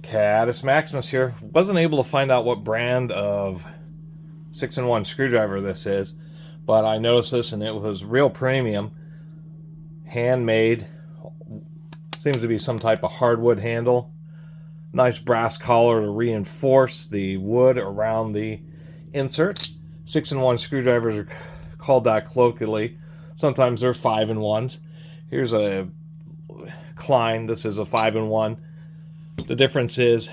Catus Maximus here. Wasn't able to find out what brand of 6-in-1 screwdriver this is, but I noticed this and it was real premium, handmade. Seems to be some type of hardwood handle. Nice brass collar to reinforce the wood around the insert. 6-in-1 screwdrivers are called that colloquially. Sometimes they're 5-in-1s. Here's a Klein. This is a 5-in-1. The difference is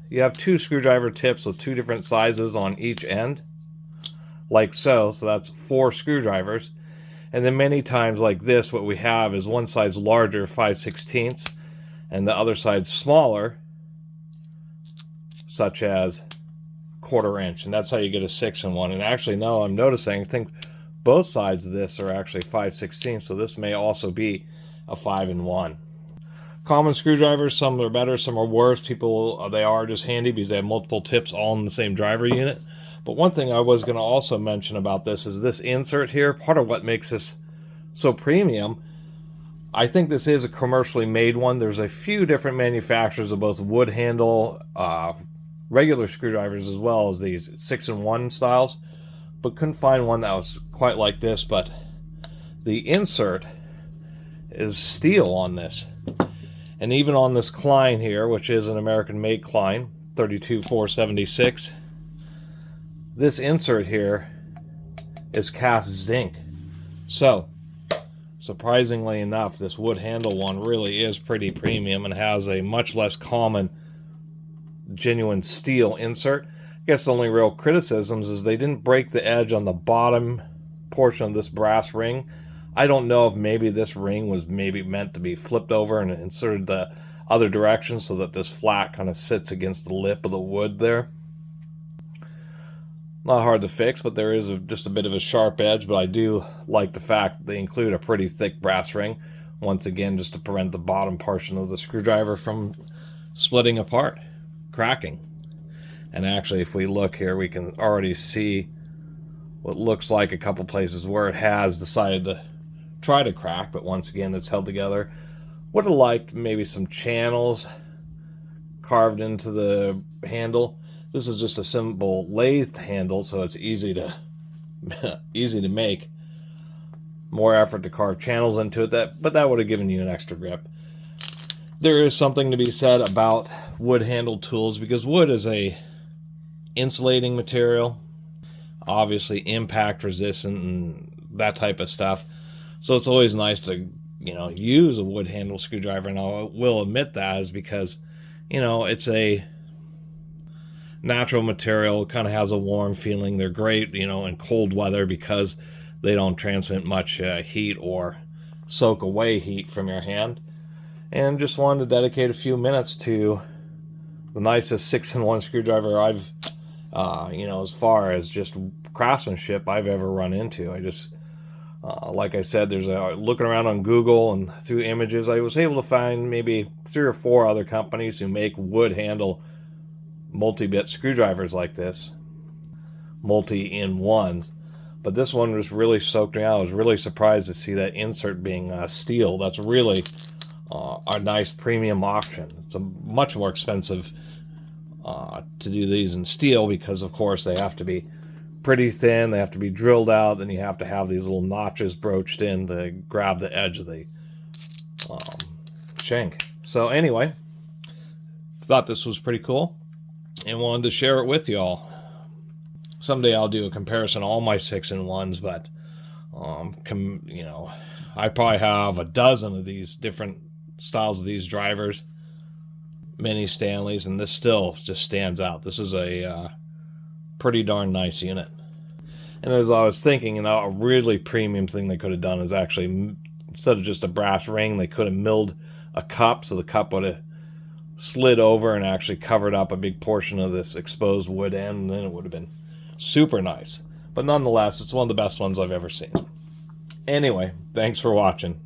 you have two screwdriver tips with two different sizes on each end, like so. So that's 4 screwdrivers. And then many times like this, what we have is one side's larger, 5/16, and the other side's smaller, such as 1/4 inch. And that's how you get a 6-in-1. And actually, no, I'm noticing, I think both sides of this are actually 5/16, so this may also be a 5-in-1. Common screwdrivers, some are better, some are worse. They are just handy because they have multiple tips all in the same driver unit. But one thing I was going to also mention about this is this insert here. Part of what makes this so premium, I think this is a commercially made one. There's a few different manufacturers of both wood handle, regular screwdrivers, as well as these 6-in-1 styles, but couldn't find one that was quite like this. But the insert is steel on this. And even on this Klein here, which is an American-made Klein, 32-476, this insert here is cast zinc. So, surprisingly enough, this wood handle one really is pretty premium and has a much less common genuine steel insert. I guess the only real criticisms is they didn't break the edge on the bottom portion of this brass ring. I don't know if maybe this ring was maybe meant to be flipped over and inserted the other direction so that this flat kind of sits against the lip of the wood there. Not hard to fix, but there is just a bit of a sharp edge, but I do like the fact that they include a pretty thick brass ring, once again just to prevent the bottom portion of the screwdriver from splitting apart, cracking. And actually, if we look here, we can already see what looks like a couple places where it has decided to try to crack, but once again it's held together. Would have liked maybe some channels carved into the handle. This is just a simple lathed handle, so it's easy to make. More effort to carve channels into it, but that would have given you an extra grip. There is something to be said about wood handled tools, because wood is a insulating material, obviously impact resistant and that type of stuff. So it's always nice to, use a wood handle screwdriver, and I will admit that is because, it's a natural material, kind of has a warm feeling. They're great, in cold weather because they don't transmit much heat or soak away heat from your hand. And just wanted to dedicate a few minutes to the nicest 6-in-1 screwdriver I've, as far as just craftsmanship I've ever run into. I just, like I said, looking around on Google and through images, I was able to find maybe 3 or 4 other companies who make wood handle multi-bit screwdrivers like this, multi-in-ones. But this one just really soaked me out. I was really surprised to see that insert being steel. That's really a nice premium option. It's a much more expensive to do these in steel because, of course, they have to be pretty thin. They have to be drilled out. Then you have to have these little notches broached in to grab the edge of the shank. So anyway, thought this was pretty cool and wanted to share it with y'all. Someday I'll do a comparison of all my 6-in-1s, but I probably have a dozen of these different styles of these drivers, many Stanleys, and this still just stands out. This is a pretty darn nice unit. And as I was thinking, a really premium thing they could have done is actually, instead of just a brass ring, they could have milled a cup, so the cup would have slid over and actually covered up a big portion of this exposed wood end, and then it would have been super nice. But nonetheless, it's one of the best ones I've ever seen. Anyway, thanks for watching.